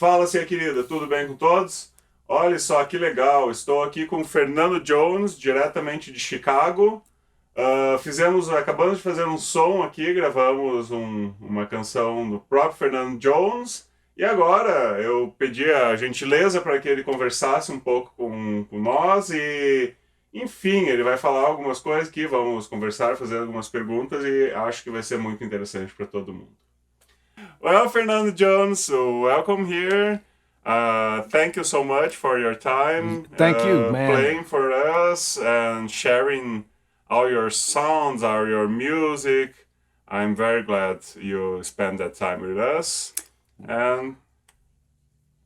Fala, minha querida, tudo bem com todos? Olha só que legal, estou aqui com o Fernando Jones, diretamente de Chicago. Acabamos de fazer um som aqui, gravamos uma canção do próprio Fernando Jones. E agora eu pedi a gentileza para que ele conversasse um pouco com nós e, enfim, ele vai falar algumas coisas que vamos conversar, fazer algumas perguntas e acho que vai ser muito interessante para todo mundo. Well, Fernando Jones, so welcome here. Thank you so much for your time. Thank you, man. Playing for us and sharing all your songs, all your music. I'm very glad you spend that time with us. And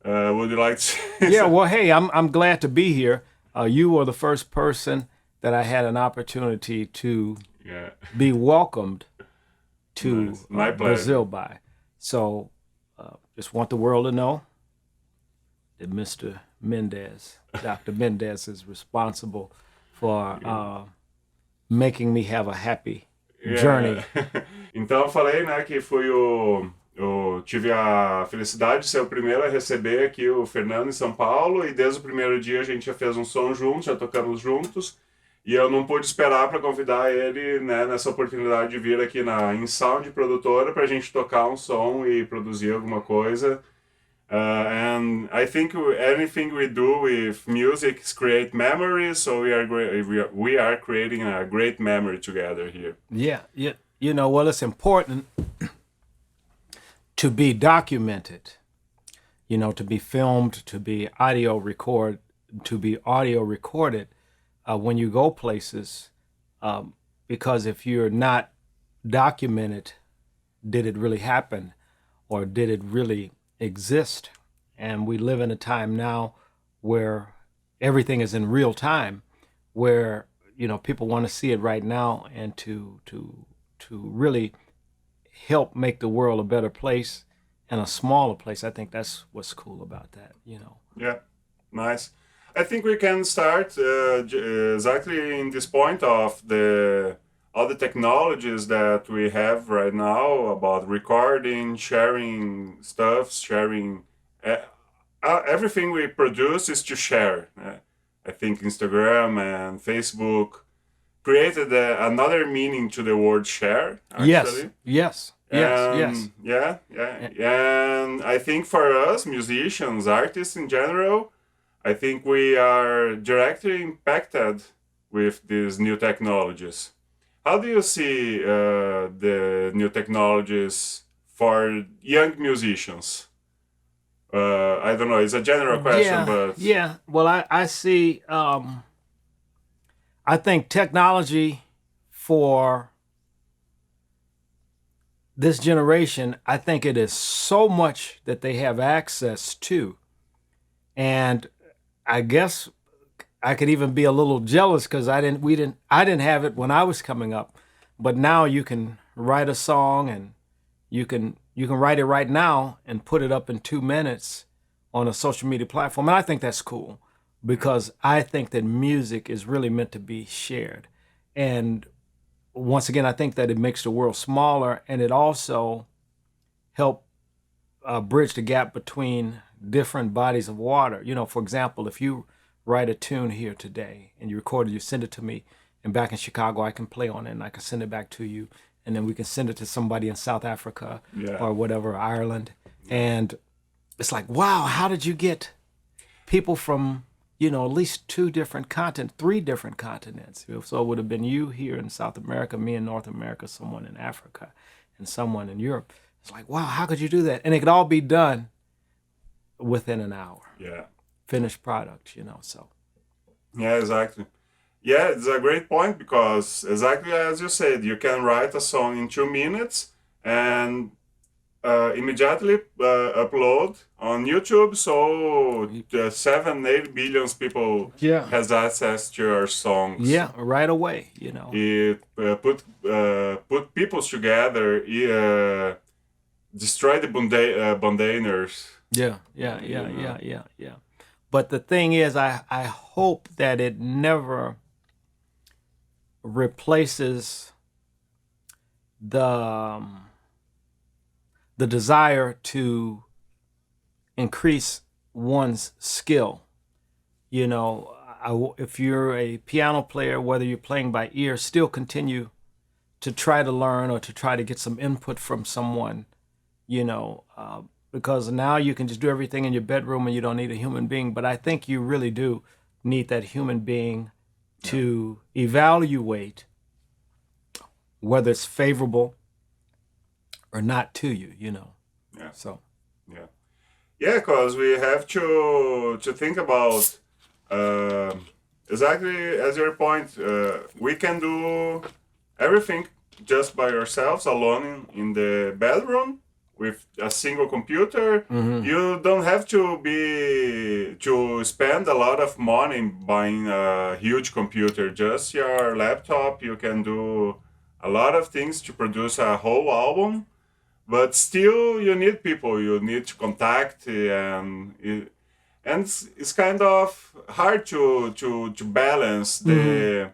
would you like to? Yeah, well, hey, I'm glad to be here. You were the first person that I had an opportunity to be welcomed to Nice. My pleasure. Brazil by. So just want the world to know that Mr. Mendez, Dr. Mendez, is responsible for making me have a happy journey. Então eu falei, né, que tive a felicidade de ser o primeiro a receber aqui o Fernando em São Paulo e desde o primeiro dia a gente já fez um som juntos, já tocamos juntos e eu não pude esperar para convidar ele, né, nessa oportunidade de vir aqui na InSound produtora para a gente tocar um som e produzir alguma coisa. And I think anything we do with music is create memories, so we are creating a great memory together here. Yeah. You know, well, it's important to be documented, you know, to be filmed, to be audio recorded when you go places, because if you're not documented, did it really happen or did it really exist? And we live in a time now where everything is in real time, where, you know, people want to see it right now and to really help make the world a better place and a smaller place. I think that's what's cool about that, you know. Yeah, nice. I think we can start exactly in this point of all the technologies that we have right now about recording, sharing stuff, sharing everything we produce is to share. I think Instagram and Facebook created another meaning to the word share. Actually. Yes. Yeah. And I think for us, musicians, artists in general, I think we are directly impacted with these new technologies. How do you see the new technologies for young musicians? I don't know, it's a general question, but... Yeah, well, I see, I think technology for this generation, I think it is so much that they have access to. And I guess I could even be a little jealous because I didn't have it when I was coming up. But now you can write a song and you can write it right now and put it up in 2 minutes on a social media platform. And I think that's cool because I think that music is really meant to be shared. And once again, I think that it makes the world smaller and it also helps bridge the gap between different bodies of water. You know, for example, if you write a tune here today and you record it, you send it to me, and back in Chicago, I can play on it and I can send it back to you, and then we can send it to somebody in South Africa or whatever, Ireland. And it's like, wow, how did you get people from, you know, at least 3 different continents? So it would have been you here in South America, me in North America, someone in Africa, and someone in Europe. It's like, wow, how could you do that? And it could all be done within an hour. Yeah. Finished product, you know, so. Yeah, exactly. Yeah, it's a great point because exactly as you said, you can write a song in 2 minutes and immediately upload on YouTube, so 7-8 billion people has access to your songs. Yeah, right away, you know. It put people together, destroy the bondainers. Yeah. But the thing is, I hope that it never replaces the desire to increase one's skill. You know, if you're a piano player, whether you're playing by ear, still continue to try to learn or to try to get some input from someone, you know, because now you can just do everything in your bedroom and you don't need a human being. But I think you really do need that human being to evaluate whether it's favorable or not to you, you know. Yeah. So. Yeah. Yeah, because we have to think about exactly as your point. We can do everything just by ourselves, alone in the bedroom with a single computer. You don't have to spend a lot of money buying a huge computer. Just your laptop, you can do a lot of things to produce a whole album. But still, you need people. You need to contact, and it's kind of hard to balance the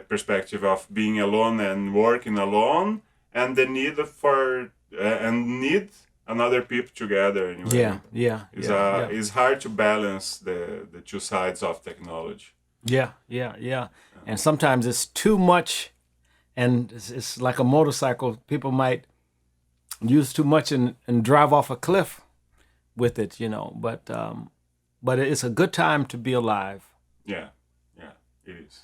perspective of being alone and working alone, and the need for and need another people together. Anyway. It's hard to balance the two sides of technology. Yeah. And sometimes it's too much, and it's like a motorcycle. People might use too much and drive off a cliff with it, you know. But it's a good time to be alive. Yeah, it is.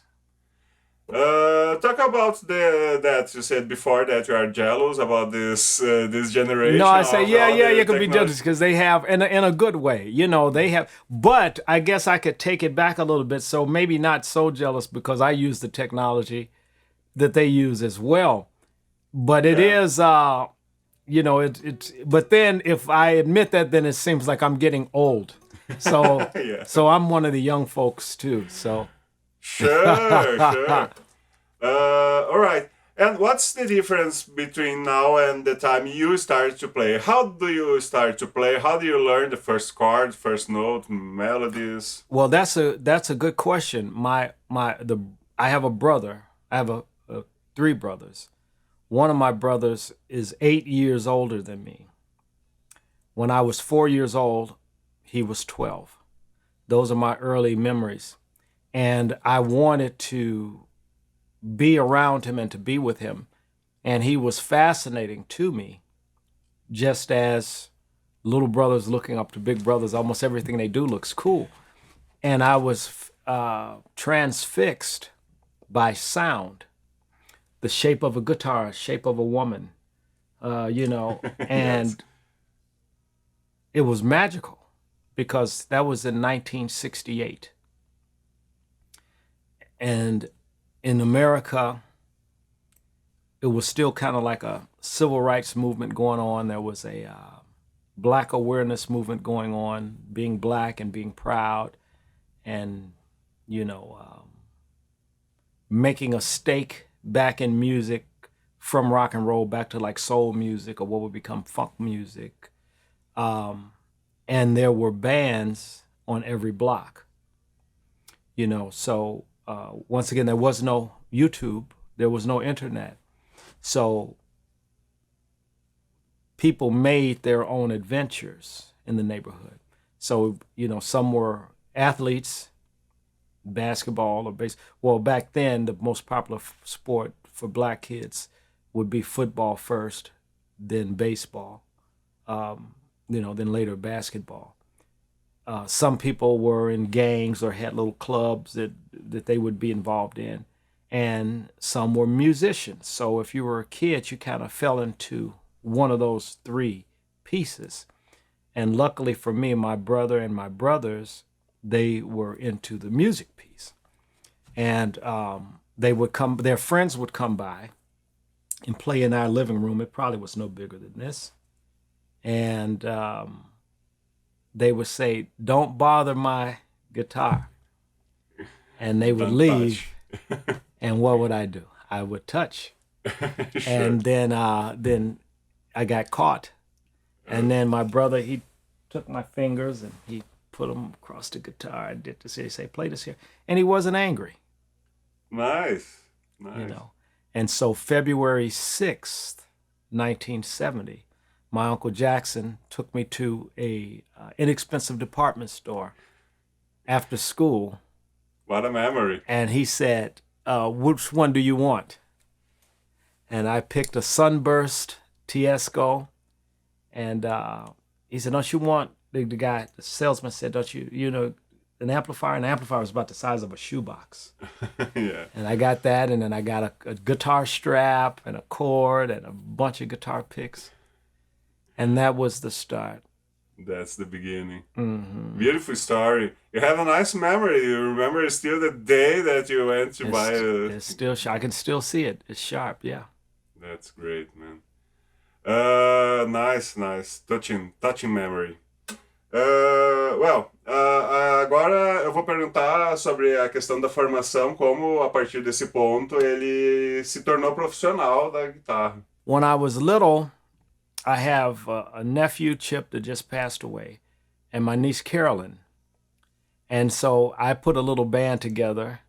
Talk about that you said before that you are jealous about this generation. No, I say you could be technology. jealous because they have in a good way, you know. They have, but I guess I could take it back a little bit. So maybe not so jealous because I use the technology that they use as well. But it is. You know, it's. But then, if I admit that, then it seems like I'm getting old. So, so I'm one of the young folks too. So, sure. All right. And what's the difference between now and the time you start to play? How do you start to play? How do you learn the first chord, first note, melodies? Well, that's a good question. I have a brother. I have three brothers. One of my brothers is 8 years older than me. When I was 4 years old, he was 12. Those are my early memories. And I wanted to be around him and to be with him. And he was fascinating to me, just as little brothers looking up to big brothers. Almost everything they do looks cool. And I was transfixed by sound. The shape of a guitar, shape of a woman, you know, and it was magical because that was in 1968. And in America, it was still kind of like a civil rights movement going on. There was a black awareness movement going on, being black and being proud and, you know, making a stake back in music from rock and roll back to like soul music or what would become funk music. And there were bands on every block, you know. So once again, there was no YouTube, there was no internet. So people made their own adventures in the neighborhood. So, you know, some were athletes, basketball or baseball. Well, back then, the most popular sport for black kids would be football first, then baseball, you know, then later basketball. Some people were in gangs or had little clubs that they would be involved in, and some were musicians. So if you were a kid, you kind of fell into one of those three pieces. And luckily for me, my brother and my brothers, they were into the music piece. And they would come, their friends would come by and play in our living room. It probably was no bigger than this. And they would say, "Don't bother my guitar." And they would leave. And what would I do? I would touch. Sure. And then I got caught. And then my brother, he took my fingers and he put them across the guitar. I did this. He say, "Play this here," and he wasn't angry. Nice. You know, and so February 6th, 1970, my Uncle Jackson took me to a inexpensive department store after school. What a memory. And he said, which one do you want? And I picked a Sunburst Tiesco. And he said, don't you want, the salesman said, don't you, an amplifier? An amplifier was about the size of a shoebox. Yeah. And I got that, and then I got a guitar strap and a cord and a bunch of guitar picks. And that was the start. That's the beginning. Mm-hmm. Beautiful story. You have a nice memory. You remember still the day that you went to buy a... It's still sharp. I can still see it. It's sharp, yeah. That's great, man. Nice. Touching memory. Agora eu vou perguntar sobre a questão da formação, como a partir desse ponto ele se tornou profissional da guitarra. When I was little, I have a nephew, Chip, that just passed away, and my niece, Carolyn. And so I put a little band together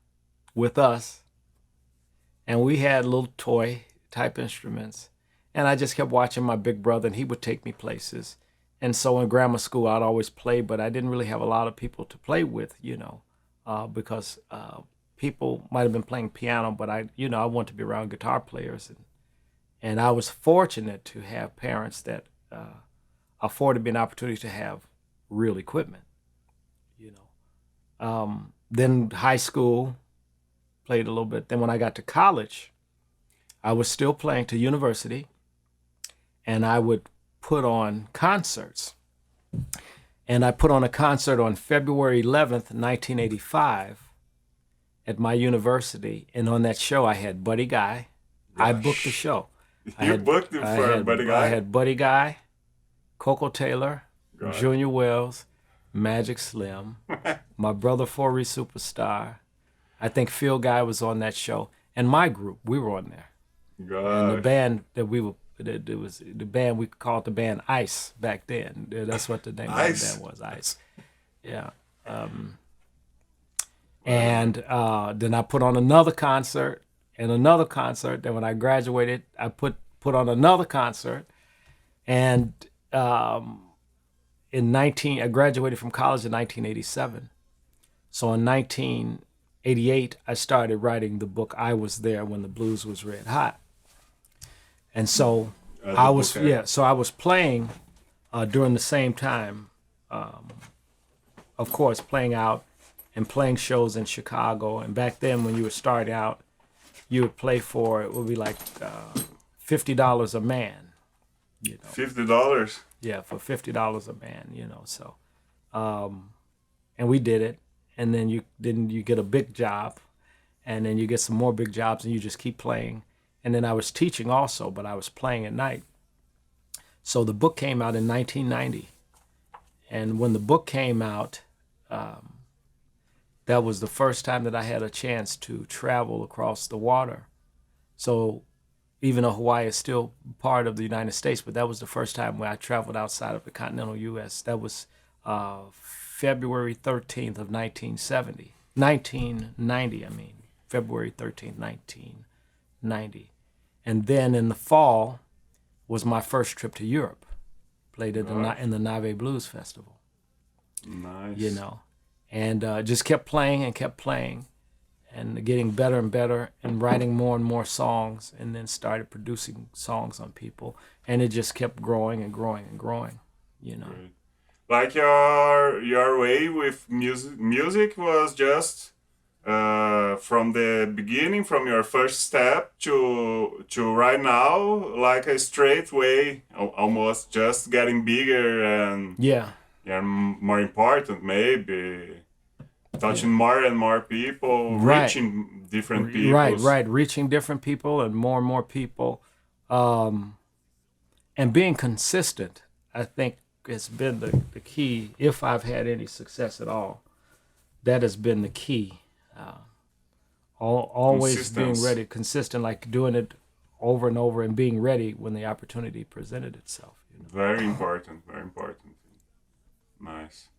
with us, and we had little toy type instruments. And I just kept watching my big brother, and he would take me places. And so in grammar school, I'd always play, but I didn't really have a lot of people to play with, because people might have been playing piano, but I wanted to be around guitar players. And I was fortunate to have parents that afforded me an opportunity to have real equipment, Then high school, played a little bit. Then when I got to college, I was still playing to university, and I would put on concerts. And I put on a concert on February 11th, 1985 at my university. And on that show, I had Buddy Guy. Gosh. I booked the show. Booked it for Buddy Guy? I had Buddy Guy, Coco Taylor, Gosh. Junior Wells, Magic Slim, my brother Forey Superstar. I think Phil Guy was on that show. And my group, we were on there. Gosh. And the band that we were, it was the band, we called the band Ice back then. That's what the name of the band was, Ice. Yeah. And then I put on another concert and another concert. Then when I graduated, I put on another concert. And I graduated from college in 1987. So in 1988, I started writing the book I Was There When the Blues Was Red Hot. And so I was playing during the same time, of course, playing out and playing shows in Chicago. And back then, when you were starting out, you would play for, it would be like $50 a man. $50? Yeah, for $50 a man, So, and we did it. And then you get a big job, and then you get some more big jobs, and you just keep playing. And then I was teaching also, but I was playing at night. So the book came out in 1990. And when the book came out, that was the first time that I had a chance to travel across the water. So even though Hawaii is still part of the United States, but that was the first time where I traveled outside of the continental U.S. That was February 13th of 1990, February 13th, 1990. And then in the fall was my first trip to Europe. Played in the Nave Blues Festival. Nice. And just kept playing and getting better and better and writing more and more songs, and then started producing songs on people. And it just kept growing and growing and growing, Great. Like your way with music was just from the beginning, from your first step to right now, like a straight way, almost just getting bigger and more important, maybe touching more and more people, reaching different people. Right, reaching different people and more people, and being consistent. I think it's been the key. If I've had any success at all, that has been the key. Always being ready, consistent, like doing it over and over and being ready when the opportunity presented itself. Very important. Nice.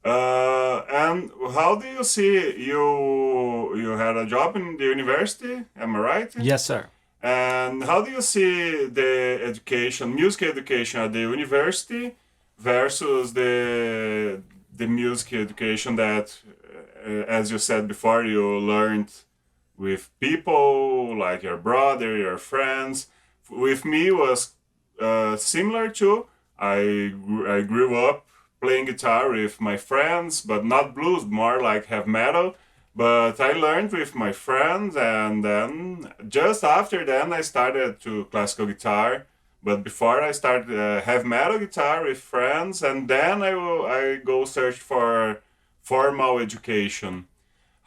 And how do you see you had a job in the university? Am I right? Yes, sir. And how do you see the education, music education at the university versus the music education that, as you said before, you learned with people like your brother, your friends? With me was similar too. I grew up playing guitar with my friends, but not blues, more like heavy metal. But I learned with my friends, and then just after then I started to classical guitar. But before I started heavy metal guitar with friends, and then I go search for formal education.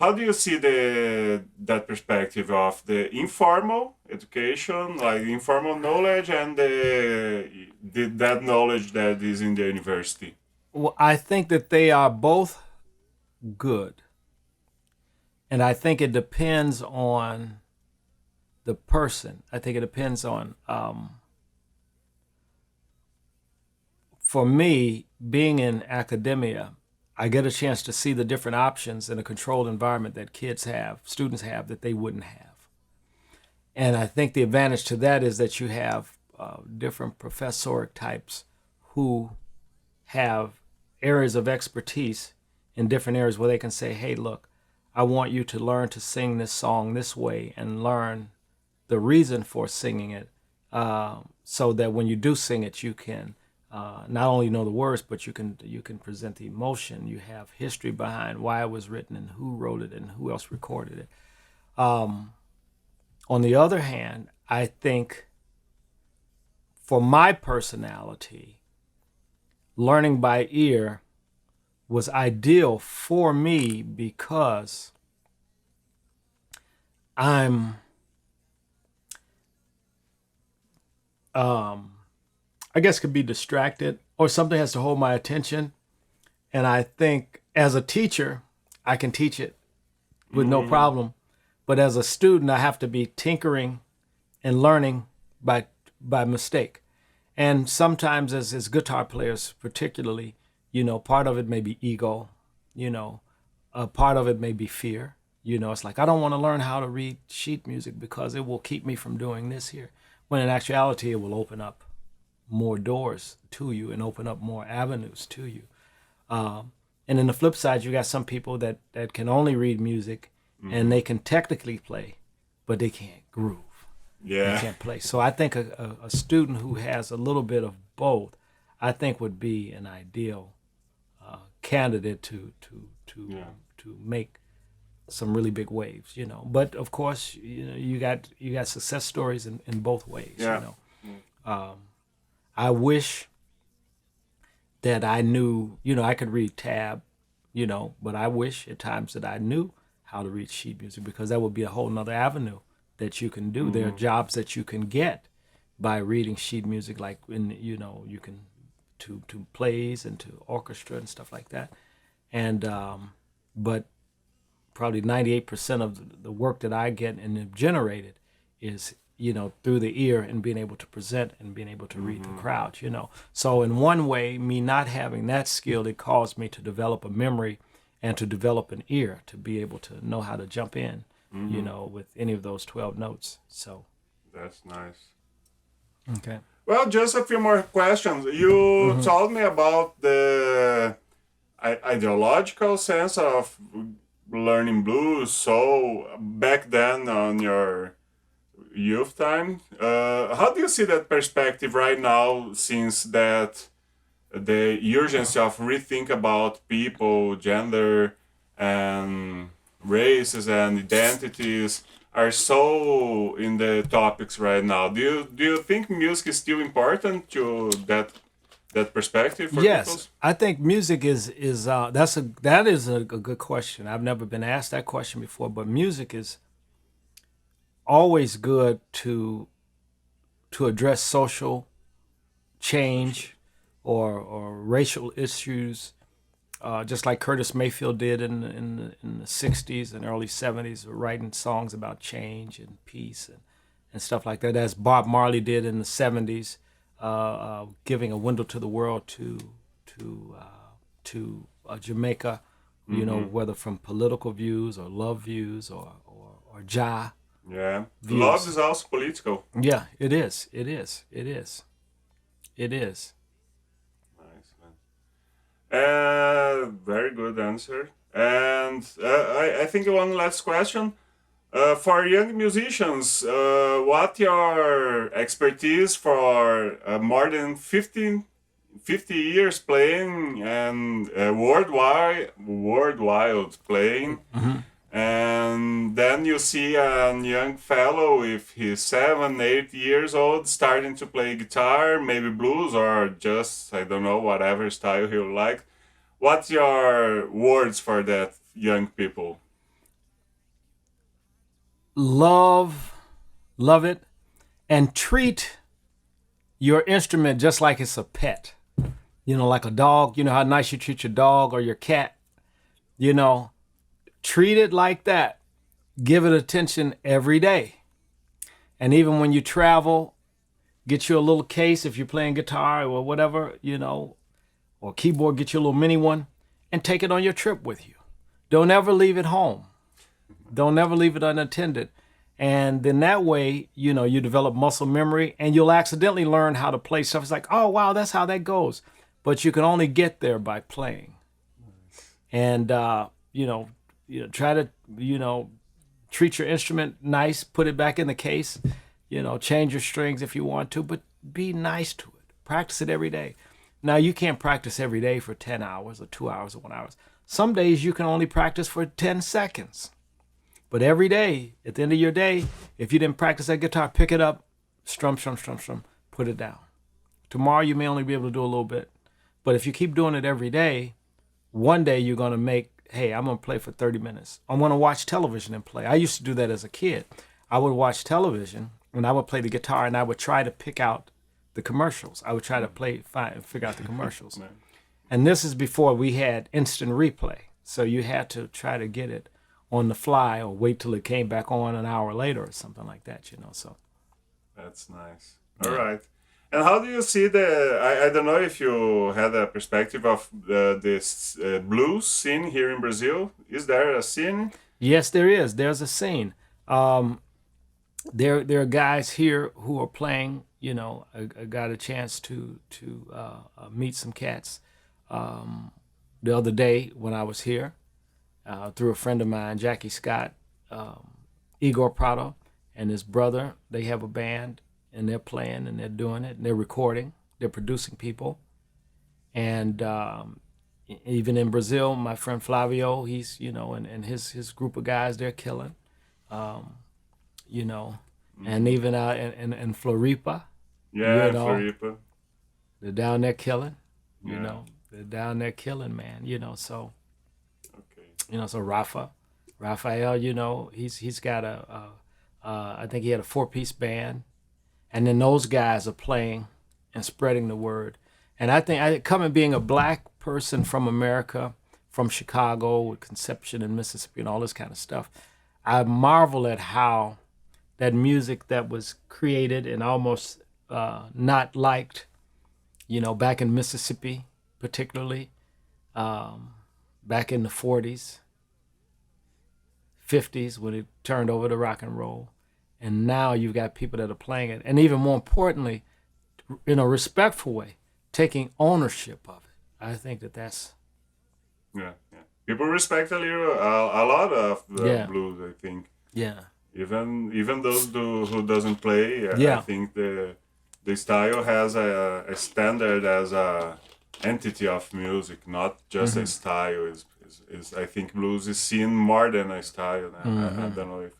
How do you see that perspective of the informal education, like informal knowledge, and that knowledge that is in the university? Well, I think that they are both good. And I think it depends on the person. I think it depends on, for me, being in academia, I get a chance to see the different options in a controlled environment that kids have, students have, that they wouldn't have. And I think the advantage to that is that you have different professoric types who have areas of expertise in different areas where they can say, hey, look, I want you to learn to sing this song this way and learn the reason for singing it, so that when you do sing it, you can not only know the words, but you can present the emotion. You have history behind why it was written and who wrote it and who else recorded it. On the other hand, I think for my personality, learning by ear was ideal for me because I'm I guess could be distracted or something has to hold my attention. And I think as a teacher, I can teach it with no problem. But as a student, I have to be tinkering and learning by mistake. And sometimes as guitar players particularly, part of it may be ego, a part of it may be fear. It's like, I don't want to learn how to read sheet music because it will keep me from doing this here. When in actuality, it will open up more doors to you and open up more avenues to you. And then the flip side, you got some people that can only read music and they can technically play, but they can't groove. Yeah. They can't play. So I think a student who has a little bit of both, I think would be an ideal candidate to make some really big waves, But of course, you got success stories in both ways, I wish that I knew, I could read tab, but I wish at times that I knew how to read sheet music because that would be a whole nother avenue that you can do. There are jobs that you can get by reading sheet music, like you can to plays and to orchestra and stuff like that. And but probably 98% of the work that I get and have generated is through the ear and being able to present and being able to read the crowd. So in one way, me not having that skill, it caused me to develop a memory and to develop an ear to be able to know how to jump in, with any of those 12 notes. So that's nice. Okay. Well, just a few more questions. You told me about the ideological sense of learning blues. So back then on your youth time, how do you see that perspective right now, since that the urgency of rethink about people, gender, and races and identities are so in the topics right now? Do you think music is still important to that perspective for Yes, people? I think music is that is a good question. I've never been asked that question before, but music is always good to address social change or racial issues, just like Curtis Mayfield did in the 60s and early 70s, writing songs about change and peace and stuff like that, as Bob Marley did in the 70s, giving a window to the world to Jamaica, whether from political views or love views or Jah, Yeah. views. Love is also political. Yeah, it is. It is. It is. It is. Nice, man. Very good answer. And I think one last question. For young musicians, what your expertise for more than 50 years playing and worldwide playing, and then you see a young fellow if he's 7, 8 years old starting to play guitar, maybe blues or just I don't know whatever style he like. What's your words for that young people? Love it, and treat your instrument just like it's a pet. You know, like a dog. You know how nice you treat your dog or your cat. You know, treat it like that. Give it attention every day. And even when you travel, get you a little case if you're playing guitar or whatever, you know, or keyboard, get you a little mini one and take it on your trip with you. Don't ever leave it home. Don't ever leave it unattended. And then that way, you know, you develop muscle memory and you'll accidentally learn how to play stuff. It's like, oh, wow, that's how that goes. But you can only get there by playing. And, try to, treat your instrument nice, put it back in the case, change your strings if you want to, but be nice to it. Practice it every day. Now, you can't practice every day for 10 hours or 2 hours or 1 hour. Some days you can only practice for 10 seconds. But every day, at the end of your day, if you didn't practice that guitar, pick it up, strum, put it down. Tomorrow you may only be able to do a little bit. But if you keep doing it every day, one day you're going to make, hey, I'm going to play for 30 minutes. I'm going to watch television and play. I used to do that as a kid. I would watch television and I would play the guitar and I would try to pick out the commercials. I would try to figure out the commercials. And this is before we had instant replay. So you had to try to get it on the fly or wait till it came back on an hour later or something like that, so. That's nice. All right. And how do you see I don't know if you had a perspective of this blues scene here in Brazil. Is there a scene? Yes, there is. There's a scene. There are guys here who are playing, I got a chance to meet some cats the other day when I was here. Through a friend of mine, Jackie Scott, Igor Prado, and his brother. They have a band, and they're playing, and they're doing it, and they're recording, they're producing people. And even in Brazil, my friend Flavio, he's, and his group of guys, they're killing, and even in Floripa. Yeah, Floripa. They're down there killing, they're down there killing, man, so. So Raphael, he's got I think he had a 4-piece band, and then those guys are playing and spreading the word. And I think coming being a black person from America, from Chicago with Conception and Mississippi and all this kind of stuff, I marvel at how that music that was created and almost not liked, back in Mississippi particularly, back in the 40s, 50s when it turned over to rock and roll. And now you've got people that are playing it. And even more importantly, in a respectful way, taking ownership of it. I think that's... Yeah. People respect a lot of the blues, I think. Yeah. Even those who doesn't play, I think the style has a standard as a entity of music, not just a style. Is I think blues is seen more than a style. I don't know if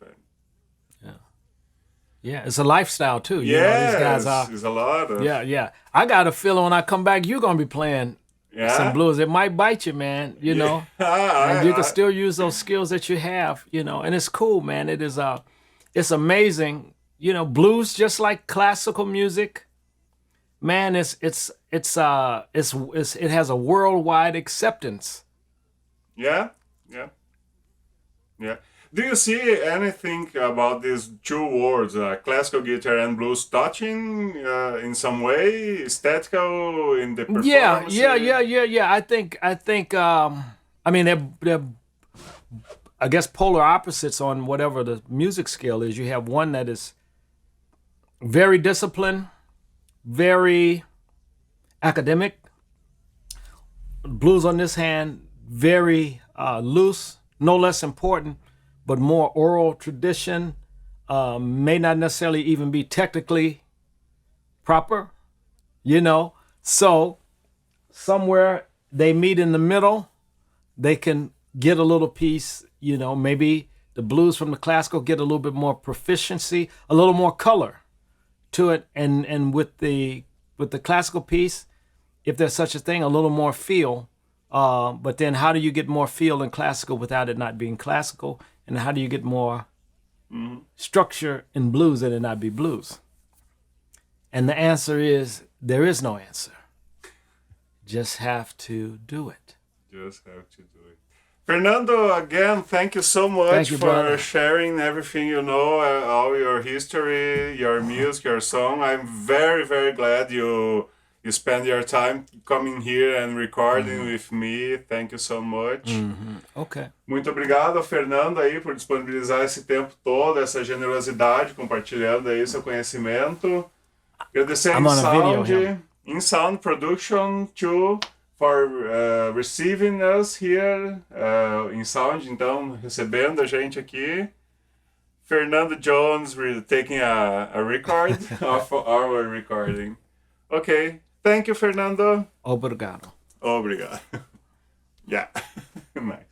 Yeah, it's a lifestyle too. These guys are. It's a lot of. Yeah. I got a feeling when I come back, you're gonna be playing some blues. It might bite you, man. And you can still use those skills that you have. And it's cool, man. It is it's amazing. Blues, just like classical music, man. It has a worldwide acceptance. Yeah. Do you see anything about these two words, classical guitar and blues, touching in some way, aesthetical in the performance? Yeah. I think. I mean, they're I guess, polar opposites on whatever the music scale is. You have one that is very disciplined, very academic. Blues on this hand, very loose, no less important, but more oral tradition. May not necessarily even be technically proper, you know. So somewhere they meet in the middle, they can get a little piece, you know, maybe the blues from the classical get a little bit more proficiency, a little more color to it, and with the classical piece, if there's such a thing, a little more feel. But then how do you get more feel in classical without it not being classical? And how do you get more structure in blues and it not be blues? And the answer is, there is no answer. Just have to do it. Just have to do it. Fernando, again, thank you so much you, for brother. sharing everything you know, all your history, your music, your song. I'm very, very glad you spend your time coming here and recording with me. Thank you so much. Okay. Muito obrigado ao Fernando aí por disponibilizar esse tempo todo, essa generosidade, compartilhando aí seu conhecimento. Agradecer I'm on a video here. in sound production too, for receiving us here in sound, então recebendo a gente aqui. Fernando Jones taking a record of our recording. Okay, thank you, Fernando. Obrigado. Obrigado. Yeah. Nice.